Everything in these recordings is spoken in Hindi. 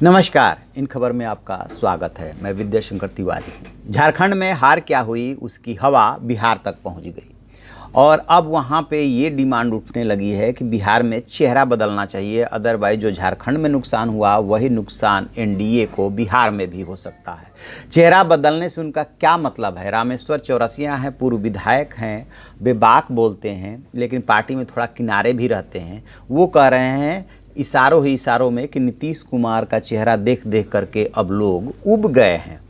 नमस्कार, इन खबर में आपका स्वागत है। मैं विद्याशंकर तिवारी। झारखंड में हार क्या हुई, उसकी हवा बिहार तक पहुंच गई और अब वहां पे ये डिमांड उठने लगी है कि बिहार में चेहरा बदलना चाहिए। अदरवाइज जो झारखंड में नुकसान हुआ वही नुकसान एनडीए को बिहार में भी हो सकता है। चेहरा बदलने से उनका क्या मतलब है? रामेश्वर चौरसिया हैं, पूर्व विधायक हैं, बेबाक बोलते हैं लेकिन पार्टी में थोड़ा किनारे भी रहते हैं। वो कह रहे हैं इशारों ही इशारों में कि नीतीश कुमार का चेहरा देख देख करके अब लोग उब गए हैं।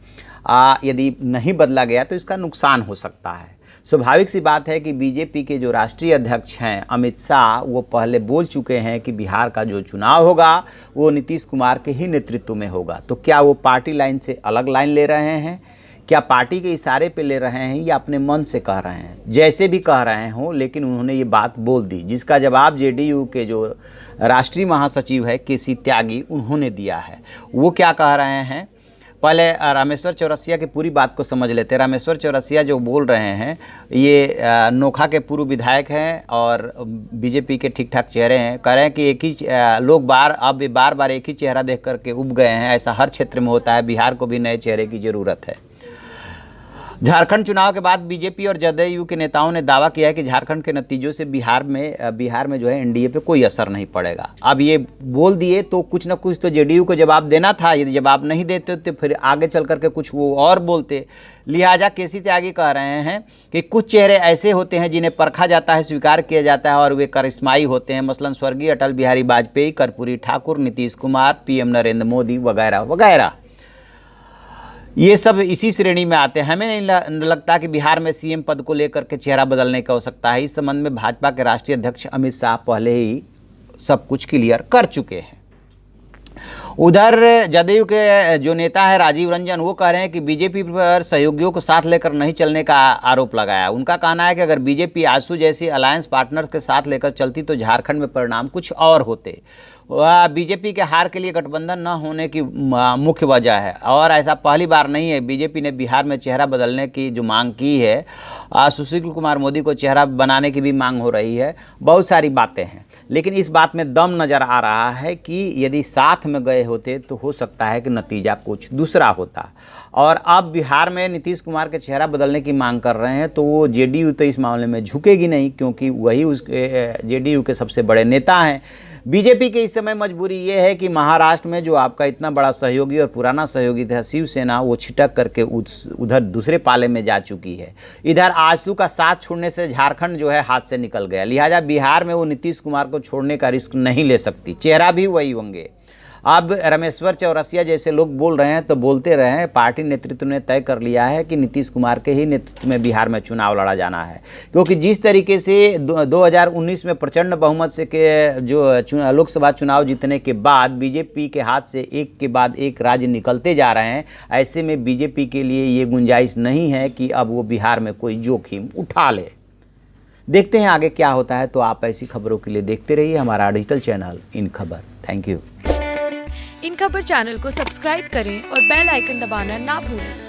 यदि नहीं बदला गया तो इसका नुकसान हो सकता है। स्वाभाविक सी बात है कि बीजेपी के जो राष्ट्रीय अध्यक्ष हैं अमित शाह, वो पहले बोल चुके हैं कि बिहार का जो चुनाव होगा वो नीतीश कुमार के ही नेतृत्व में होगा। तो क्या वो पार्टी लाइन से अलग लाइन ले रहे हैं? क्या पार्टी के इशारे पे ले रहे हैं या अपने मन से कह रहे हैं? जैसे भी कह रहे हों, लेकिन उन्होंने ये बात बोल दी, जिसका जवाब जेडीयू के जो राष्ट्रीय महासचिव है केसी त्यागी, उन्होंने दिया है। वो क्या कह रहे हैं, पहले रामेश्वर चौरसिया की पूरी बात को समझ लेते हैं। रामेश्वर चौरसिया जो बोल रहे हैं ये नोखा के पूर्व विधायक हैं और बीजेपी के ठीक ठाक चेहरे हैं। कह रहे हैं कि एक ही लोग बार बार एक ही चेहरा देख करके उब गए हैं। ऐसा हर क्षेत्र में होता है, बिहार को भी नए चेहरे की ज़रूरत है। झारखंड चुनाव के बाद बीजेपी और जदयू के नेताओं ने दावा किया है कि झारखंड के नतीजों से बिहार में जो है एनडीए पे कोई असर नहीं पड़ेगा। अब ये बोल दिए तो कुछ ना कुछ तो जेडीयू को जवाब देना था। यदि जवाब नहीं देते तो फिर आगे चल करके कुछ वो और बोलते। लिहाजा केसी त्यागी कह रहे हैं कि कुछ चेहरे ऐसे होते हैं जिन्हें परखा जाता है, स्वीकार किया जाता है और वे करिश्माई होते हैं। मसलन स्वर्गीय अटल बिहारी वाजपेयी, कर्पूरी ठाकुर, नीतीश कुमार, पीएम नरेंद्र मोदी वगैरह वगैरह। ये सब इसी श्रेणी में आते हैं। हमें नहीं लगता कि बिहार में सीएम पद को लेकर के चेहरा बदलने की आवश्यकता है। इस संबंध में भाजपा के राष्ट्रीय अध्यक्ष अमित शाह पहले ही सब कुछ क्लियर कर चुके हैं। उधर जदयू के जो नेता है राजीव रंजन, वो कह रहे हैं कि बीजेपी पर सहयोगियों को साथ लेकर नहीं चलने का आरोप लगाया। उनका कहना है कि अगर बीजेपी आजसू जैसी अलायंस पार्टनर्स के साथ लेकर चलती तो झारखंड में परिणाम कुछ और होते। वह बीजेपी के हार के लिए गठबंधन न होने की मुख्य वजह है और ऐसा पहली बार नहीं है। बीजेपी ने बिहार में चेहरा बदलने की जो मांग की है, सुशील कुमार मोदी को चेहरा बनाने की भी मांग हो रही है। बहुत सारी बातें हैं, लेकिन इस बात में दम नज़र आ रहा है कि यदि साथ में गए होते तो हो सकता है कि नतीजा कुछ दूसरा होता। और अब बिहार में नीतीश कुमार के चेहरा बदलने की मांग कर रहे हैं तो वो जेडीयू तो इस मामले में झुकेगी नहीं, क्योंकि वही उसके जेडीयू के सबसे बड़े नेता हैं। बीजेपी की इस समय मजबूरी ये है कि महाराष्ट्र में जो आपका इतना बड़ा सहयोगी और पुराना सहयोगी था शिवसेना, वो छिटक करके उधर दूसरे पाले में जा चुकी है। इधर आजसू का साथ छोड़ने से झारखंड जो है हाथ से निकल गया। लिहाजा बिहार में वो नीतीश कुमार को छोड़ने का रिस्क नहीं ले सकती। चेहरा भी वही होंगे। अब रामेश्वर चौरसिया जैसे लोग बोल रहे हैं तो बोलते रहे हैं। पार्टी नेतृत्व ने तय कर लिया है कि नीतीश कुमार के ही नेतृत्व में बिहार में चुनाव लड़ा जाना है, क्योंकि जिस तरीके से 2019 में प्रचंड बहुमत से के जो लोकसभा चुनाव जीतने के बाद बीजेपी के हाथ से एक के बाद एक राज्य निकलते जा रहे हैं, ऐसे में बीजेपी के लिए ये गुंजाइश नहीं है कि अब वो बिहार में कोई जोखिम उठा ले। देखते हैं आगे क्या होता है। तो आप ऐसी खबरों के लिए देखते रहिए हमारा डिजिटल चैनल इन खबर। Thank you. इन खबर चैनल को सब्सक्राइब करें और बेल आइकन दबाना ना भूलें।